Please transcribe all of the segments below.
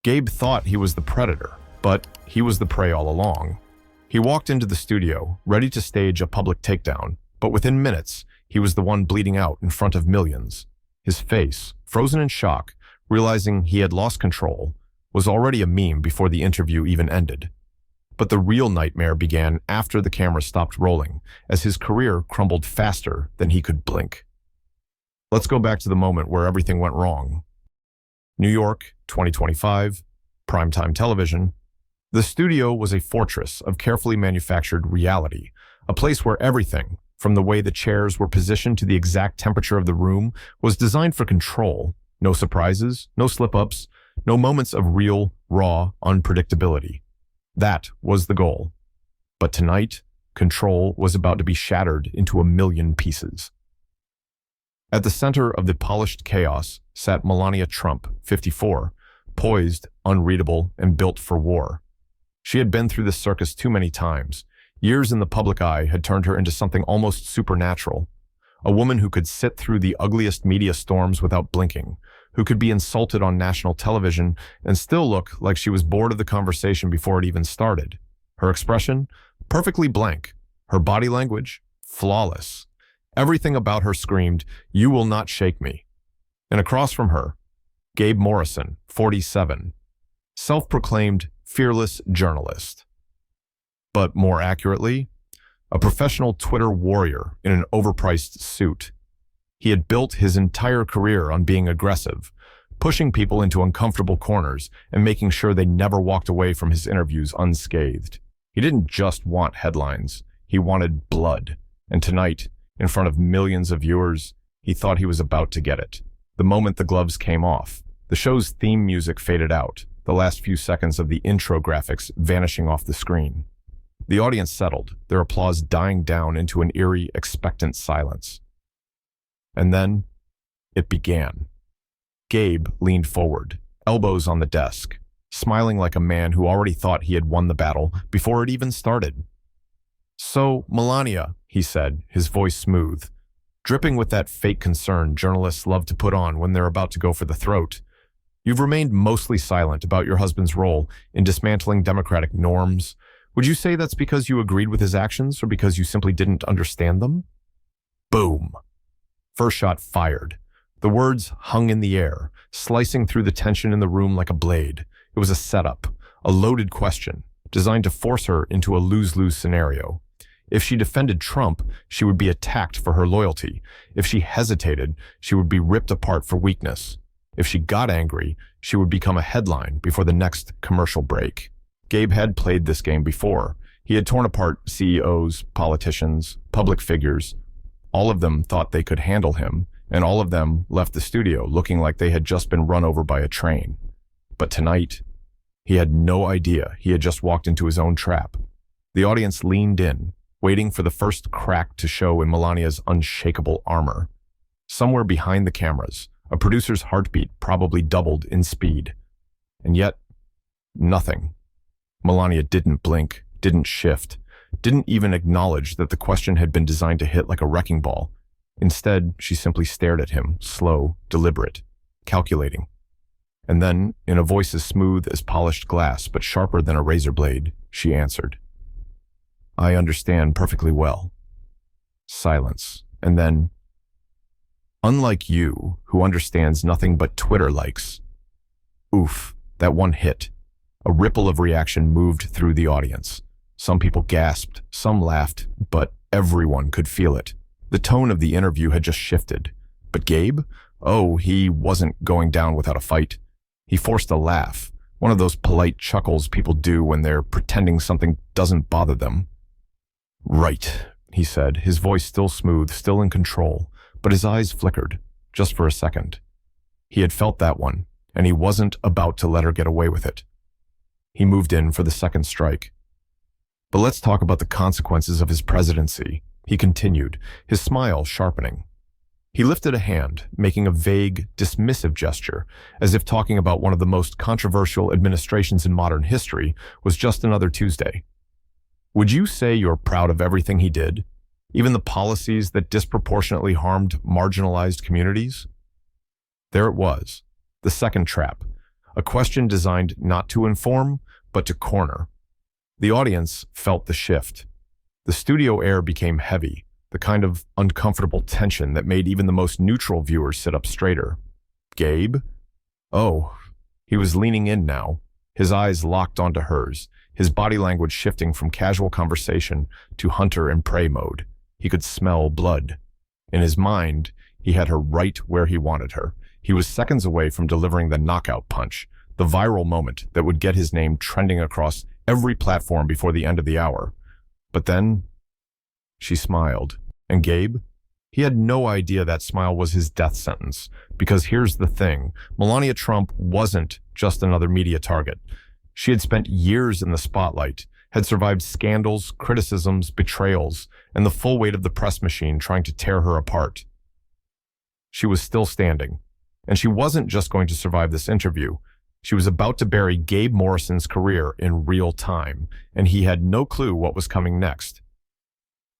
Gabe thought he was the predator, but he was the prey all along. He walked into the studio, ready to stage a public takedown, but within minutes, he was the one bleeding out in front of millions. His face, frozen in shock, realizing he had lost control, was already a meme before the interview even ended. But the real nightmare began after the camera stopped rolling, as his career crumbled faster than he could blink. Let's go back to the moment where everything went wrong. New York, 2025, primetime television. The studio was a fortress of carefully manufactured reality, a place where everything, from the way the chairs were positioned to the exact temperature of the room, was designed for control. No surprises, no slip-ups, no moments of real, raw unpredictability. That was the goal. But tonight, control was about to be shattered into a million pieces. At the center of the polished chaos sat Melania Trump, 54, poised, unreadable, and built for war. She had been through this circus too many times. Years in the public eye had turned her into something almost supernatural. A woman who could sit through the ugliest media storms without blinking, who could be insulted on national television and still look like she was bored of the conversation before it even started. Her expression? Perfectly blank. Her body language? Flawless. Everything about her screamed, "You will not shake me." And across from her, Gabe Morrison, 47, self-proclaimed fearless journalist. But more accurately, a professional Twitter warrior in an overpriced suit. He had built his entire career on being aggressive, pushing people into uncomfortable corners and making sure they never walked away from his interviews unscathed. He didn't just want headlines, he wanted blood. And tonight, in front of millions of viewers, he thought he was about to get it. The moment the gloves came off, the show's theme music faded out, the last few seconds of the intro graphics vanishing off the screen. The audience settled, their applause dying down into an eerie, expectant silence. And then, it began. Gabe leaned forward, elbows on the desk, smiling like a man who already thought he had won the battle before it even started. "So, Melania," he said, his voice smooth, dripping with that fake concern journalists love to put on when they're about to go for the throat. "You've remained mostly silent about your husband's role in dismantling democratic norms. Would you say that's because you agreed with his actions or because you simply didn't understand them?" Boom. First shot fired. The words hung in the air, slicing through the tension in the room like a blade. It was a setup, a loaded question, designed to force her into a lose-lose scenario. If she defended Trump, she would be attacked for her loyalty. If she hesitated, she would be ripped apart for weakness. If she got angry, she would become a headline before the next commercial break. Gabe had played this game before. He had torn apart CEOs, politicians, public figures. All of them thought they could handle him, and all of them left the studio looking like they had just been run over by a train. But tonight, he had no idea he had just walked into his own trap. The audience leaned in, waiting for the first crack to show in Melania's unshakable armor. Somewhere behind the cameras, a producer's heartbeat probably doubled in speed. And yet, nothing. Melania didn't blink, didn't shift, didn't even acknowledge that the question had been designed to hit like a wrecking ball. Instead, she simply stared at him, slow, deliberate, calculating. And then, in a voice as smooth as polished glass but sharper than a razor blade, she answered, "I understand perfectly well." Silence. And then, "Unlike you, who understands nothing but Twitter likes." Oof, that one hit. A ripple of reaction moved through the audience. Some people gasped, some laughed, but everyone could feel it. The tone of the interview had just shifted. But Gabe? Oh, he wasn't going down without a fight. He forced a laugh, one of those polite chuckles people do when they're pretending something doesn't bother them. "Right," he said, his voice still smooth, still in control, but his eyes flickered, just for a second. He had felt that one, and he wasn't about to let her get away with it. He moved in for the second strike. "But let's talk about the consequences of his presidency," he continued, his smile sharpening. He lifted a hand, making a vague, dismissive gesture, as if talking about one of the most controversial administrations in modern history was just another Tuesday. "Would you say you're proud of everything he did? Even the policies that disproportionately harmed marginalized communities?" There it was, the second trap. a question designed not to inform, but to corner. The audience felt the shift. The studio air became heavy, the kind of uncomfortable tension that made even the most neutral viewers sit up straighter. Gabe? Oh, he was leaning in now, his eyes locked onto hers, his body language shifting from casual conversation to hunter and prey mode. He could smell blood. In his mind, he had her right where he wanted her. He was seconds away from delivering the knockout punch, the viral moment that would get his name trending across every platform before the end of the hour. But then, she smiled. And Gabe? He had no idea that smile was his death sentence. Because here's the thing, Melania Trump wasn't just another media target. She had spent years in the spotlight, had survived scandals, criticisms, betrayals, and the full weight of the press machine trying to tear her apart. She was still standing, and she wasn't just going to survive this interview. She was about to bury Gabe Morrison's career in real time, and he had no clue what was coming next.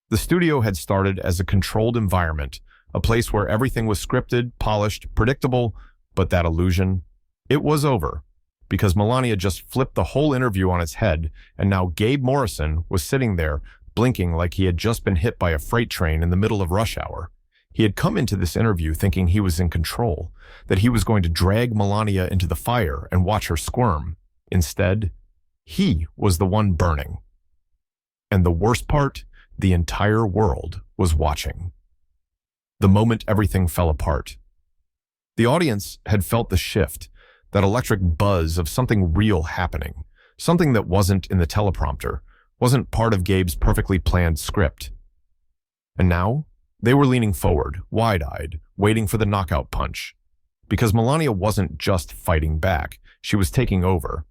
The studio had started as a controlled environment, a place where everything was scripted, polished, predictable, but that illusion, it was over, because Melania just flipped the whole interview on its head, and now Gabe Morrison was sitting there, blinking like he had just been hit by a freight train in the middle of rush hour. He had come into this interview thinking he was in control, that he was going to drag Melania into the fire and watch her squirm. Instead, he was the one burning. And the worst part, the entire world was watching. The moment everything fell apart. The audience had felt the shift, that electric buzz of something real happening, something that wasn't in the teleprompter, wasn't part of Gabe's perfectly planned script. And now, they were leaning forward, wide-eyed, waiting for the knockout punch. Because Melania wasn't just fighting back, she was taking over.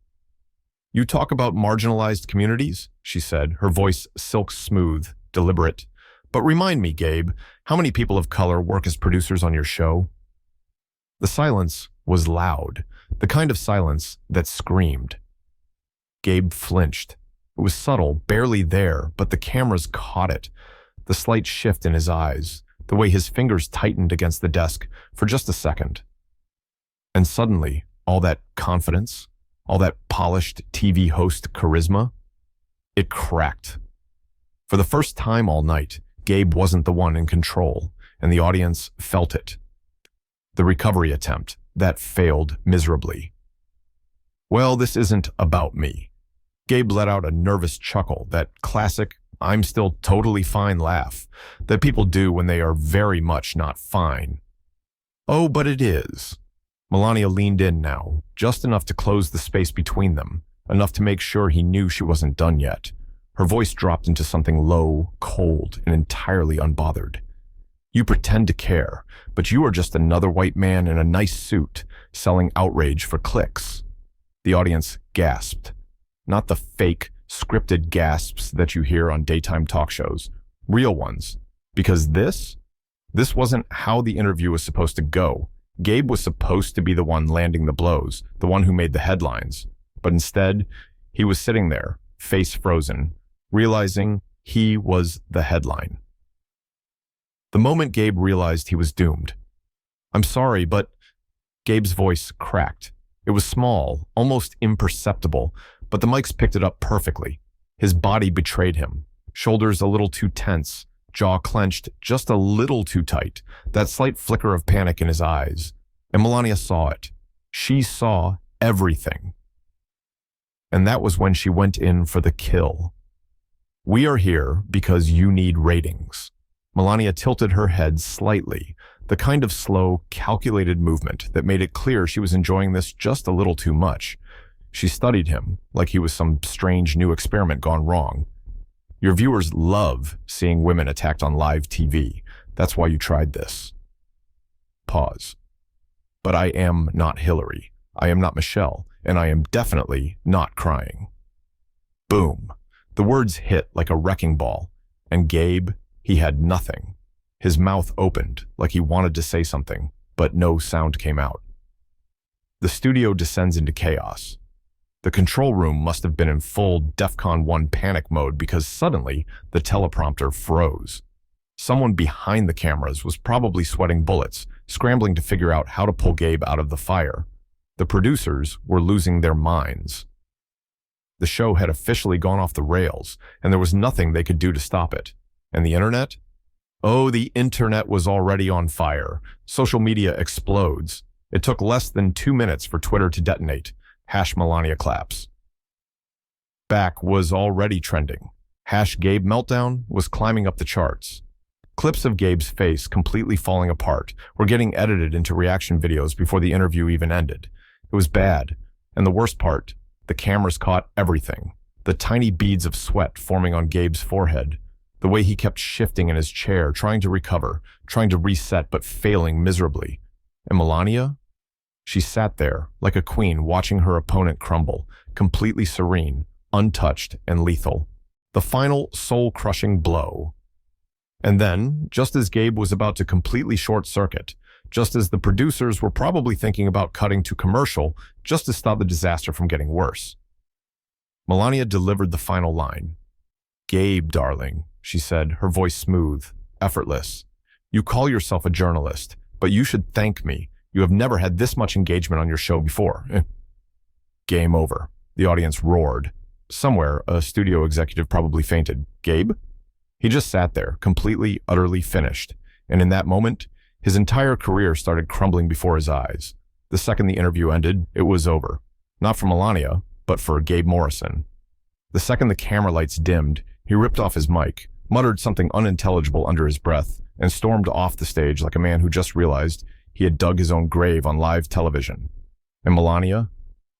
"You talk about marginalized communities," she said, her voice silk smooth, deliberate. "But remind me, Gabe, how many people of color work as producers on your show?" The silence was loud, the kind of silence that screamed. Gabe flinched. It was subtle, barely there, but the cameras caught it. The slight shift in his eyes, the way his fingers tightened against the desk for just a second. And suddenly, all that confidence, all that polished TV host charisma, it cracked. For the first time all night, Gabe wasn't the one in control, and the audience felt it. The recovery attempt, that failed miserably. "Well, this isn't about me." Gabe let out a nervous chuckle, that classic, "I'm still totally fine" laugh that people do when they are very much not fine. "Oh, but it is." Melania leaned in now, just enough to close the space between them, enough to make sure he knew she wasn't done yet. Her voice dropped into something low, cold, and entirely unbothered. "You pretend to care, but you are just another white man in a nice suit, selling outrage for clicks." The audience gasped. Not the fake, scripted gasps that you hear on daytime talk shows. Real ones. Because this wasn't how the interview was supposed to go. Gabe was supposed to be the one landing the blows, the one who made the headlines. But instead, he was sitting there, face frozen, realizing he was the headline. The moment Gabe realized he was doomed. "I'm sorry, but..." Gabe's voice cracked. It was small, almost imperceptible, but the mics picked it up perfectly. His body betrayed him. Shoulders a little too tense, jaw clenched just a little too tight, that slight flicker of panic in his eyes. And Melania saw it. She saw everything. And that was when she went in for the kill. "We are here because you need ratings." Melania tilted her head slightly, the kind of slow, calculated movement that made it clear she was enjoying this just a little too much. She studied him like he was some strange new experiment gone wrong. "Your viewers love seeing women attacked on live TV. That's why you tried this." Pause. "But I am not Hillary. I am not Michelle. And I am definitely not crying." Boom. The words hit like a wrecking ball. And Gabe, he had nothing. His mouth opened like he wanted to say something, but no sound came out. The studio descends into chaos. The control room must have been in full DEFCON 1 panic mode because suddenly the teleprompter froze. Someone behind the cameras was probably sweating bullets, scrambling to figure out how to pull Gabe out of the fire. The producers were losing their minds. The show had officially gone off the rails, and there was nothing they could do to stop it. And the internet? Oh, the internet was already on fire. Social media explodes. It took less than 2 minutes for Twitter to detonate. #Melania claps. Back was already trending. #Gabe meltdown was climbing up the charts. Clips of Gabe's face completely falling apart were getting edited into reaction videos before the interview even ended. It was bad. And the worst part, the cameras caught everything. The tiny beads of sweat forming on Gabe's forehead. The way he kept shifting in his chair, trying to recover, trying to reset, but failing miserably. And Melania? She sat there, like a queen watching her opponent crumble, completely serene, untouched, and lethal. The final soul-crushing blow. And then, just as Gabe was about to completely short-circuit, just as the producers were probably thinking about cutting to commercial just to stop the disaster from getting worse, Melania delivered the final line. "Gabe, darling," she said, her voice smooth, effortless. "You call yourself a journalist, but you should thank me. You have never had this much engagement on your show before." Game over. The audience roared. Somewhere, a studio executive probably fainted. Gabe? He just sat there, completely, utterly finished. And in that moment, his entire career started crumbling before his eyes. The second the interview ended, it was over. Not for Melania, but for Gabe Morrison. The second the camera lights dimmed, he ripped off his mic, muttered something unintelligible under his breath, and stormed off the stage like a man who just realized he had dug his own grave on live television. And Melania?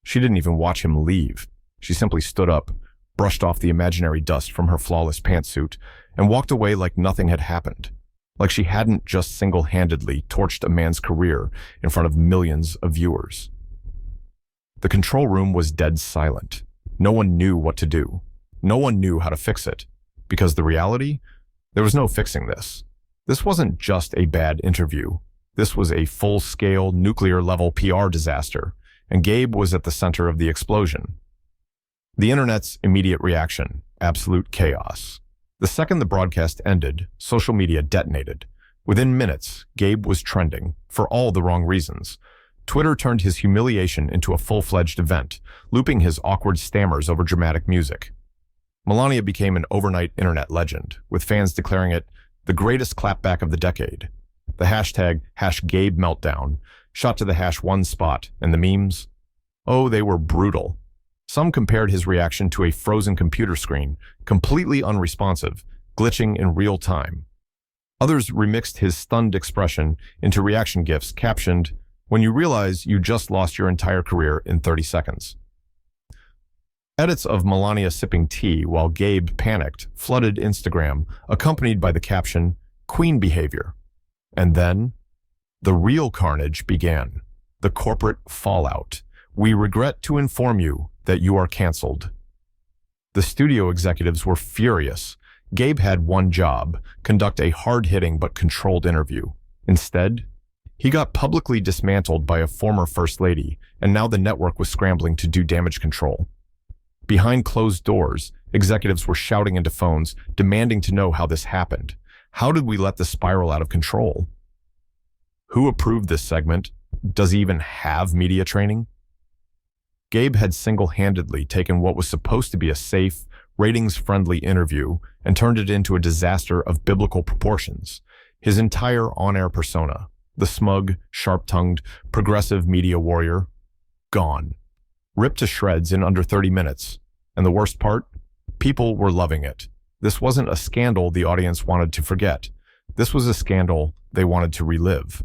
She didn't even watch him leave. She simply stood up, brushed off the imaginary dust from her flawless pantsuit, and walked away like nothing had happened. Like she hadn't just single-handedly torched a man's career in front of millions of viewers. The control room was dead silent. No one knew what to do. No one knew how to fix it. Because the reality? There was no fixing this. This wasn't just a bad interview. This was a full-scale, nuclear-level PR disaster, and Gabe was at the center of the explosion. The internet's immediate reaction: absolute chaos. The second the broadcast ended, social media detonated. Within minutes, Gabe was trending, for all the wrong reasons. Twitter turned his humiliation into a full-fledged event, looping his awkward stammers over dramatic music. Melania became an overnight internet legend, with fans declaring it the greatest clapback of the decade. The hashtag #GabeMeltdown shot to the #1 spot, and the memes? Oh, they were brutal. Some compared his reaction to a frozen computer screen, completely unresponsive, glitching in real time. Others remixed his stunned expression into reaction GIFs captioned, "When you realize you just lost your entire career in 30 seconds. Edits of Melania sipping tea while Gabe panicked flooded Instagram, accompanied by the caption, "Queen behavior." And then, the real carnage began. The corporate fallout. "We regret to inform you that you are canceled." The studio executives were furious. Gabe had one job: conduct a hard-hitting but controlled interview. Instead, he got publicly dismantled by a former first lady, and now the network was scrambling to do damage control. Behind closed doors, executives were shouting into phones, demanding to know how this happened. How did we let this spiral out of control? Who approved this segment? Does he even have media training? Gabe had single-handedly taken what was supposed to be a safe, ratings-friendly interview and turned it into a disaster of biblical proportions. His entire on-air persona, the smug, sharp-tongued, progressive media warrior, gone. Ripped to shreds in under 30 minutes. And the worst part? People were loving it. This wasn't a scandal the audience wanted to forget. This was a scandal they wanted to relive.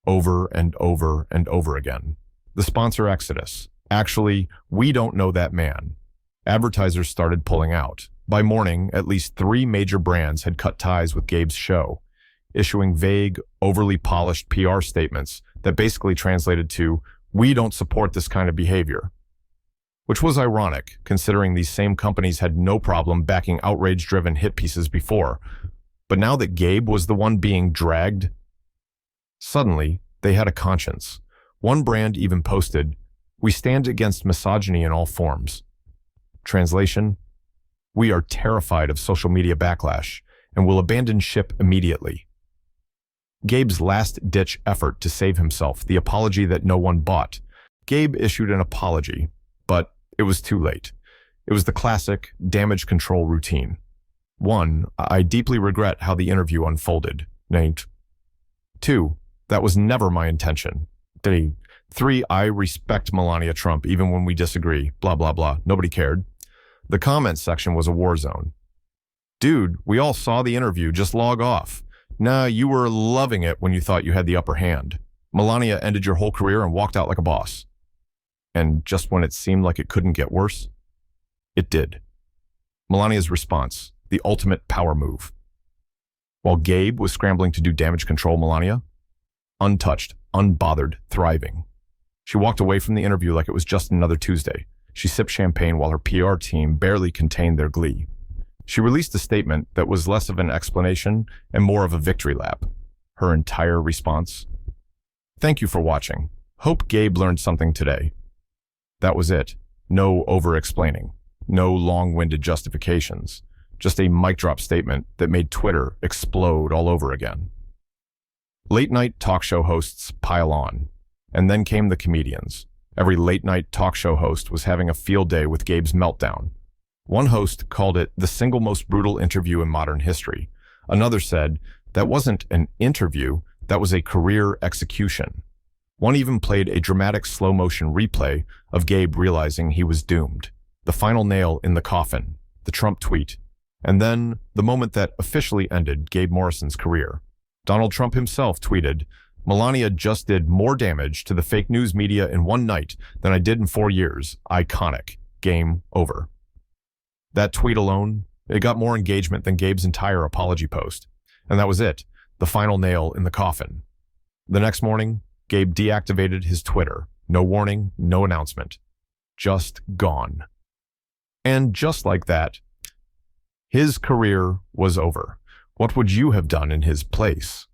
Over and over and over again. The sponsor exodus. Actually, we don't know that man. Advertisers started pulling out. By morning, at least 3 major brands had cut ties with Gabe's show, issuing vague, overly polished PR statements that basically translated to, "We don't support this kind of behavior." Which was ironic, considering these same companies had no problem backing outrage-driven hit pieces before. But now that Gabe was the one being dragged, suddenly they had a conscience. One brand even posted, "We stand against misogyny in all forms." Translation: "We are terrified of social media backlash and will abandon ship immediately." Gabe's last-ditch effort to save himself, the apology that no one bought, Gabe issued an apology, but it was too late. It was the classic damage control routine. 1. I deeply regret how the interview unfolded. Named. 2. That was never my intention. 3. I respect Melania Trump even when we disagree. Blah, blah, blah. Nobody cared. The comments section was a war zone. Dude, we all saw the interview. Just log off. Nah, you were loving it when you thought you had the upper hand. Melania ended your whole career and walked out like a boss. And just when it seemed like it couldn't get worse, it did. Melania's response, the ultimate power move. While Gabe was scrambling to do damage control Melania, untouched, unbothered, thriving. She walked away from the interview like it was just another Tuesday. She sipped champagne while her PR team barely contained their glee. She released a statement that was less of an explanation and more of a victory lap. Her entire response. Thank you for watching. Hope Gabe learned something today. That was it. No over-explaining. No long-winded justifications. Just a mic-drop statement that made Twitter explode all over again. Late-night talk show hosts pile on. And then came the comedians. Every late-night talk show host was having a field day with Gabe's meltdown. One host called it the single most brutal interview in modern history. Another said, that wasn't an interview, that was a career execution. One even played a dramatic slow-motion replay of Gabe realizing he was doomed. The final nail in the coffin, the Trump tweet, and then the moment that officially ended Gabe Morrison's career. Donald Trump himself tweeted, Melania just did more damage to the fake news media in one night than I did in 4 years. Iconic. Game over. That tweet alone, it got more engagement than Gabe's entire apology post. And that was it, the final nail in the coffin. The next morning, Gabe deactivated his Twitter. No warning, no announcement. Just gone. And just like that, his career was over. What would you have done in his place?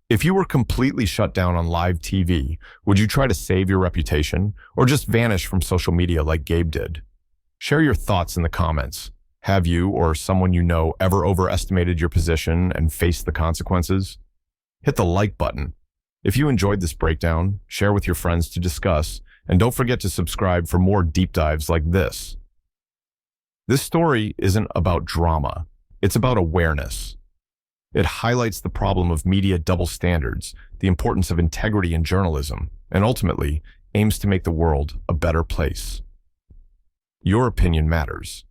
If you were completely shut down on live TV, would you try to save your reputation or just vanish from social media like Gabe did? Share your thoughts in the comments. Have you or someone you know ever overestimated your position and faced the consequences? Hit the like button. If you enjoyed this breakdown, share with your friends to discuss, and don't forget to subscribe for more deep dives like this. This story isn't about drama. It's about awareness. It highlights the problem of media double standards, the importance of integrity in journalism, and ultimately aims to make the world a better place. Your opinion matters.